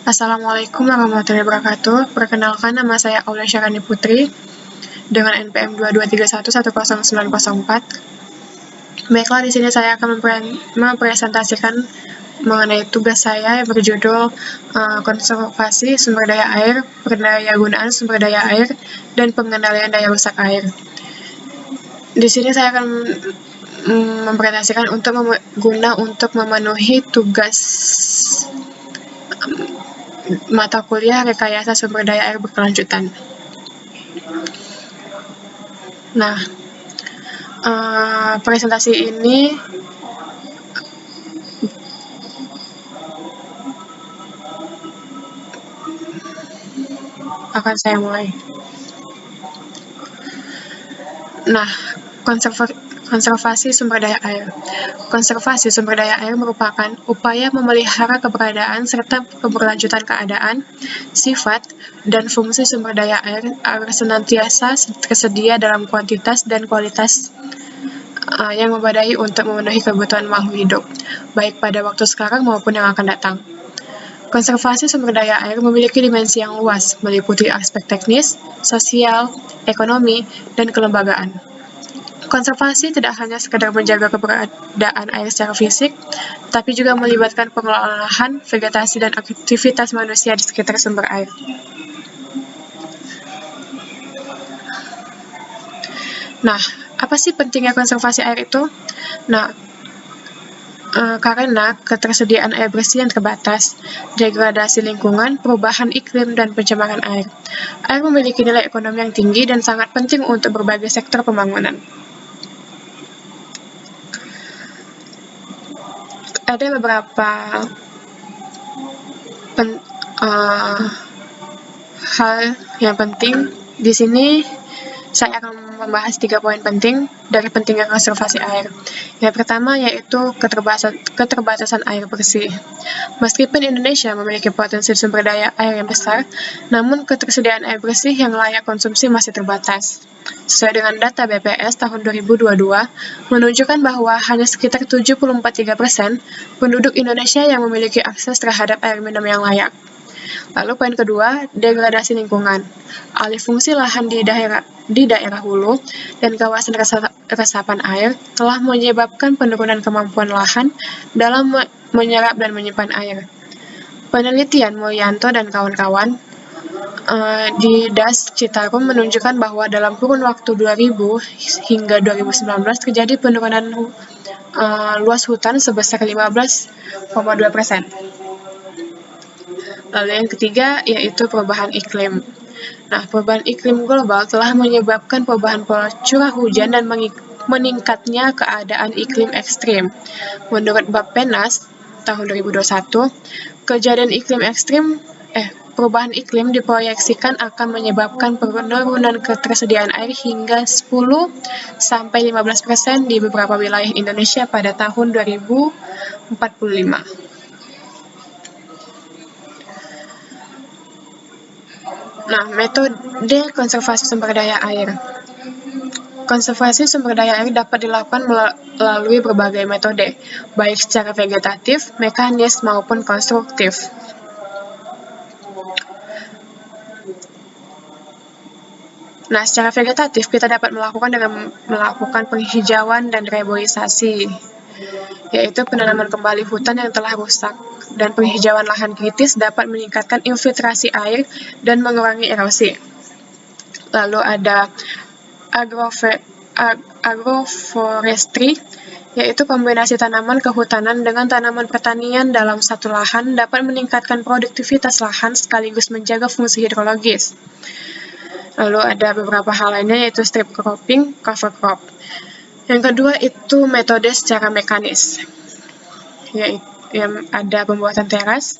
Assalamualaikum warahmatullahi wabarakatuh. Perkenalkan, nama saya Aulia Syarani Putri dengan NPM 2231100904. Baiklah, di sini saya akan mempresentasikan mengenai tugas saya yang berjudul konservasi sumber daya air, pendayagunaan sumber daya air, dan pengendalian daya rusak air. Di sini saya akan mempresentasikan untuk memenuhi tugas mata kuliah rekayasa sumber daya air berkelanjutan. Nah, presentasi ini akan saya mulai. Nah, konservasi sumber daya air. Konservasi sumber daya air merupakan upaya memelihara keberadaan serta keberlanjutan keadaan, sifat, dan fungsi sumber daya air agar senantiasa tersedia dalam kuantitas dan kualitas yang memadai untuk memenuhi kebutuhan makhluk hidup, baik pada waktu sekarang maupun yang akan datang. Konservasi sumber daya air memiliki dimensi yang luas, meliputi aspek teknis, sosial, ekonomi, dan kelembagaan. Konservasi tidak hanya sekedar menjaga keberadaan air secara fisik, tapi juga melibatkan pengelolaan lahan, vegetasi, dan aktivitas manusia di sekitar sumber air. Nah, apa sih pentingnya konservasi air itu? Nah, karena ketersediaan air bersih yang terbatas, degradasi lingkungan, perubahan iklim, dan pencemaran air. Air memiliki nilai ekonomi yang tinggi dan sangat penting untuk berbagai sektor pembangunan. Ada beberapa hal yang penting. Di sini saya akan membahas 3 poin penting dari pentingnya konservasi air. Yang pertama yaitu keterbatasan air bersih. Meskipun Indonesia memiliki potensi sumber daya air yang besar, namun ketersediaan air bersih yang layak konsumsi masih terbatas. Sesuai dengan data BPS tahun 2022, menunjukkan bahwa hanya sekitar 74,3% penduduk Indonesia yang memiliki akses terhadap air minum yang layak. Lalu poin kedua, degradasi lingkungan. Alih fungsi lahan di daerah hulu dan kawasan resapan air telah menyebabkan penurunan kemampuan lahan dalam menyerap dan menyimpan air. Penelitian Mulyanto dan kawan-kawan di DAS Citarum menunjukkan bahwa dalam kurun waktu 2000 hingga 2019 terjadi penurunan luas hutan sebesar 15,2%. Lalu yang ketiga yaitu perubahan iklim. Nah, perubahan iklim global telah menyebabkan perubahan pola curah hujan dan meningkatnya keadaan iklim ekstrim. Menurut Bappenas tahun 2021, kejadian iklim ekstrim perubahan iklim diproyeksikan akan menyebabkan penurunan ketersediaan air hingga 10-15% di beberapa wilayah Indonesia pada tahun 2045. Nah, metode konservasi sumber daya air. Konservasi sumber daya air dapat dilakukan melalui berbagai metode, baik secara vegetatif, mekanis, maupun konstruktif. Nah, secara vegetatif kita dapat melakukan dengan melakukan penghijauan dan reboisasi, yaitu penanaman kembali hutan yang telah rusak, dan penghijauan lahan kritis dapat meningkatkan infiltrasi air dan mengurangi erosi. Lalu ada agroforestry, yaitu kombinasi tanaman kehutanan dengan tanaman pertanian dalam satu lahan dapat meningkatkan produktivitas lahan sekaligus menjaga fungsi hidrologis. Lalu ada beberapa hal lainnya yaitu strip cropping, cover crop. Yang kedua itu metode secara mekanis, yaitu yang ada pembuatan teras,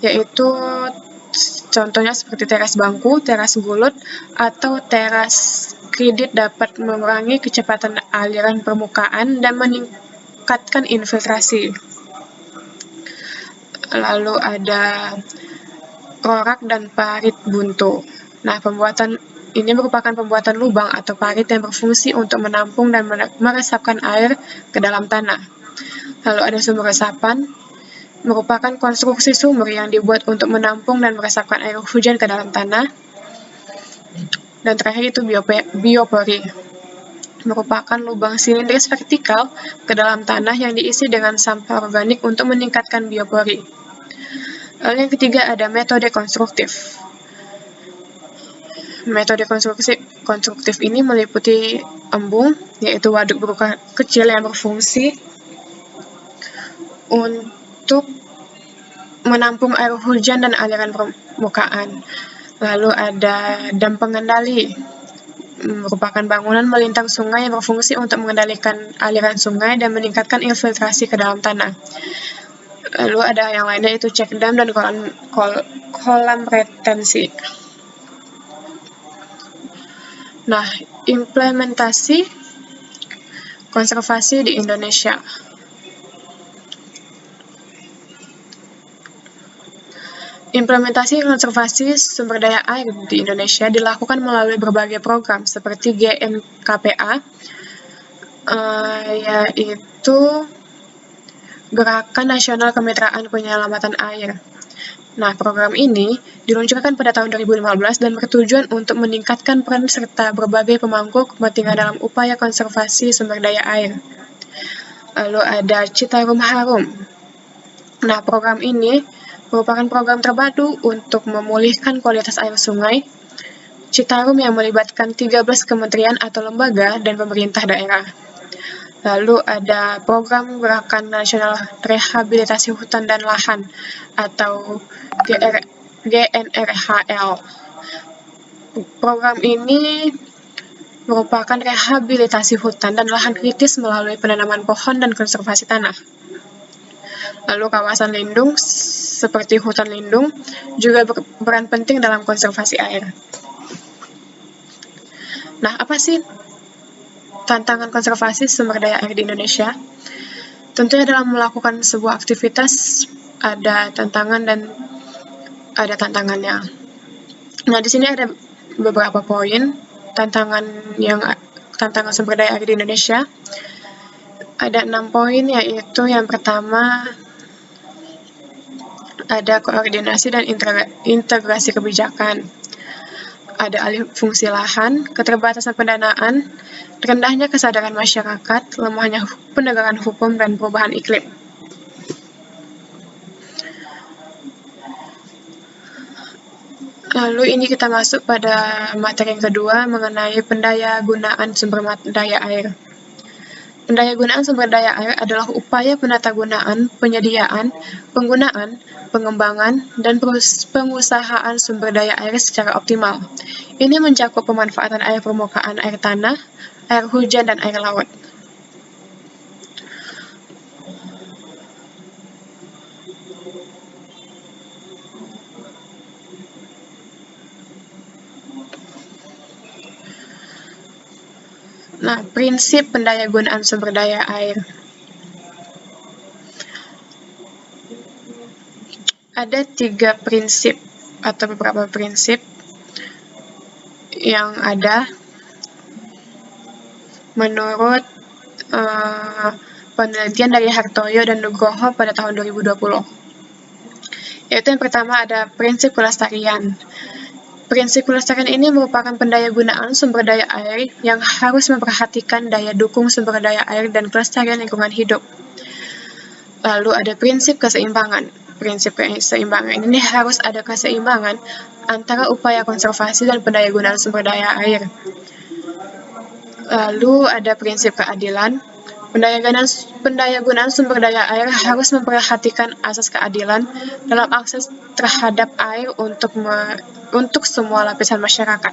yaitu contohnya seperti teras bangku, teras gulut, atau teras kredit dapat mengurangi kecepatan aliran permukaan dan meningkatkan infiltrasi. Lalu ada rorak dan parit buntu. Nah, ini merupakan pembuatan lubang atau parit yang berfungsi untuk menampung dan meresapkan air ke dalam tanah. Lalu ada sumber resapan, merupakan konstruksi sumur yang dibuat untuk menampung dan meresapkan air hujan ke dalam tanah. Dan terakhir itu biopori, merupakan lubang silindris vertikal ke dalam tanah yang diisi dengan sampah organik untuk meningkatkan biopori. Lalu yang ketiga ada metode konstruktif. Metode konstruktif ini meliputi embung, yaitu waduk berukuran kecil yang berfungsi untuk menampung air hujan dan aliran permukaan. Lalu ada dam pengendali, merupakan bangunan melintang sungai yang berfungsi untuk mengendalikan aliran sungai dan meningkatkan infiltrasi ke dalam tanah. Lalu ada yang lainnya itu cek dam dan kolam retensi. Nah, implementasi konservasi di Indonesia. Implementasi konservasi sumber daya air di Indonesia dilakukan melalui berbagai program seperti GNKPA, yaitu Gerakan Nasional Kemitraan Penyelamatan Air. Nah, program ini diluncurkan pada tahun 2015 dan bertujuan untuk meningkatkan peran serta berbagai pemangku kepentingan dalam upaya konservasi sumber daya air. Lalu ada Citarum Harum. Nah, program ini merupakan program terpadu untuk memulihkan kualitas air sungai Citarum yang melibatkan 13 kementerian atau lembaga dan pemerintah daerah. Lalu ada program Gerakan Nasional Rehabilitasi Hutan dan Lahan atau GNRHL. Program ini merupakan rehabilitasi hutan dan lahan kritis melalui penanaman pohon dan konservasi tanah. Lalu kawasan lindung seperti hutan lindung juga berperan penting dalam konservasi air. Nah, apa sih tantangan konservasi sumber daya air di Indonesia? Tentunya dalam melakukan sebuah aktivitas ada tantangan dan ada tantangannya. Nah, di sini ada beberapa poin tantangan sumber daya air di Indonesia. Ada 6 poin, yaitu yang pertama ada koordinasi dan integrasi kebijakan. Ada alih fungsi lahan, keterbatasan pendanaan, rendahnya kesadaran masyarakat, lemahnya penegakan hukum, dan perubahan iklim. Lalu ini kita masuk pada materi yang kedua mengenai pendaya gunaan sumber daya air. Pendaya gunaan sumber daya air adalah upaya penatagunaan, penyediaan, penggunaan, pengembangan, dan pengusahaan sumber daya air secara optimal. Ini mencakup pemanfaatan air permukaan, air tanah, air hujan, dan air laut. Nah, prinsip pendayagunaan sumber daya air. Ada 3 prinsip atau beberapa prinsip yang ada menurut penelitian dari Hartoyo dan Nugroho pada tahun 2020. Yaitu yang pertama ada prinsip kelestarian. Prinsip kelestarian ini merupakan pendayagunaan sumber daya air yang harus memperhatikan daya dukung sumber daya air dan kelestarian lingkungan hidup. Lalu ada prinsip keseimbangan. Prinsip keseimbangan ini harus ada keseimbangan antara upaya konservasi dan pendayagunaan sumber daya air. Lalu ada prinsip keadilan. Pendayagunaan sumber daya air harus memperhatikan asas keadilan dalam akses terhadap air untuk semua lapisan masyarakat.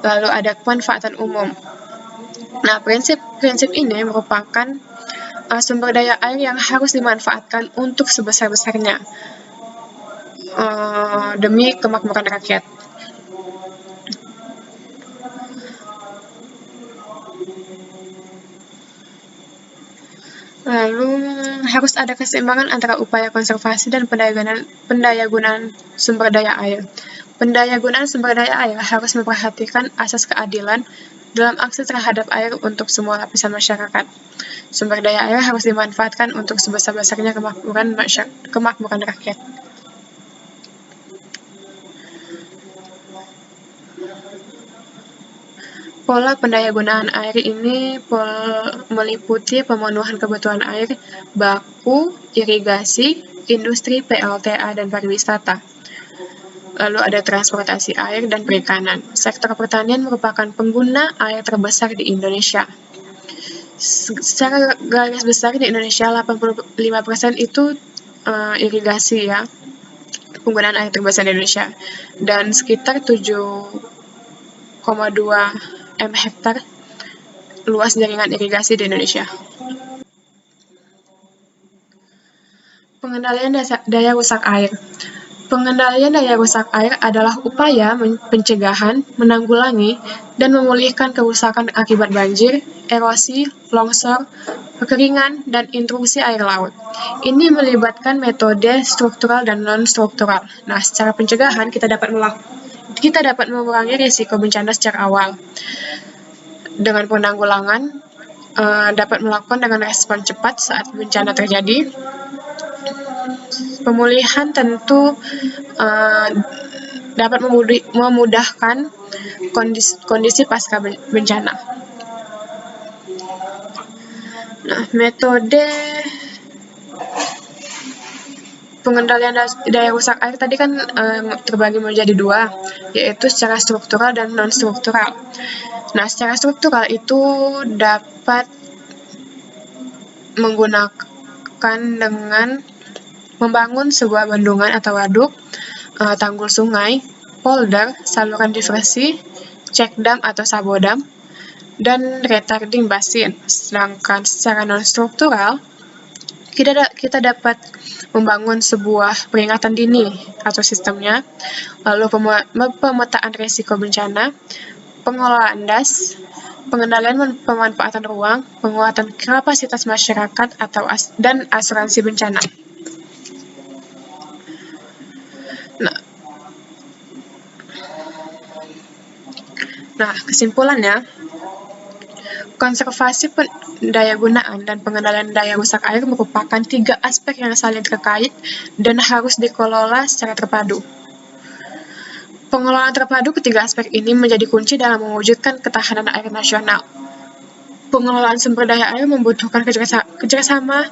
Lalu ada kemanfaatan umum. Nah, prinsip ini merupakan sumber daya air yang harus dimanfaatkan untuk sebesar-besarnya demi kemakmuran rakyat. Lalu harus ada keseimbangan antara upaya konservasi dan pendayagunaan sumber daya air. Pendayagunaan sumber daya air harus memperhatikan asas keadilan dalam akses terhadap air untuk semua lapisan masyarakat. Sumber daya air harus dimanfaatkan untuk sebesar-besarnya kemakmuran rakyat. Pola pendayagunaan air ini meliputi pemenuhan kebutuhan air baku, irigasi, industri, PLTA, dan pariwisata. Lalu ada transportasi air dan perikanan. Sektor pertanian merupakan pengguna air terbesar di Indonesia. Secara garis besar di Indonesia 85% itu irigasi ya, penggunaan air terbesar di Indonesia, dan sekitar 7,2 M hektar luas jaringan irigasi di Indonesia. Pengendalian daya rusak air. Pengendalian daya rusak air adalah upaya pencegahan, menanggulangi, dan memulihkan kerusakan akibat banjir, erosi, longsor, kekeringan, dan intrusi air laut. Ini melibatkan metode struktural dan non-struktural. Nah, secara pencegahan kita dapat mengurangi risiko bencana secara awal. Dengan penanggulangan, dapat melakukan dengan respon cepat saat bencana terjadi. Pemulihan tentu dapat memudahkan kondisi pasca bencana. Nah, metode pengendalian daya rusak air tadi kan terbagi menjadi dua, yaitu secara struktural dan non-struktural. Nah, secara struktural itu dapat menggunakan dengan membangun sebuah bendungan atau waduk, tanggul sungai, polder, saluran diversi, cek dam atau sabodam, dan retarding basin. Sedangkan secara non-struktural, kita dapat membangun sebuah peringatan dini atau sistemnya, lalu pemetaan risiko bencana, pengelolaan das, pengendalian pemanfaatan ruang, penguatan kapasitas masyarakat dan asuransi bencana. Nah, kesimpulannya, konservasi pendayagunaan dan pengendalian daya rusak air merupakan 3 aspek yang saling terkait dan harus dikelola secara terpadu. Pengelolaan terpadu ketiga aspek ini menjadi kunci dalam mewujudkan ketahanan air nasional. Pengelolaan sumber daya air membutuhkan kerjasama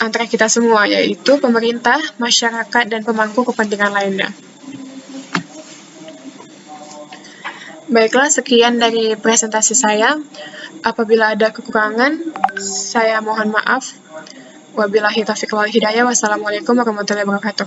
antara kita semua, yaitu pemerintah, masyarakat, dan pemangku kepentingan lainnya. Baiklah, sekian dari presentasi saya. Apabila ada kekurangan, saya mohon maaf. Wabillahi taufiq wal hidayah. Wassalamualaikum warahmatullahi wabarakatuh.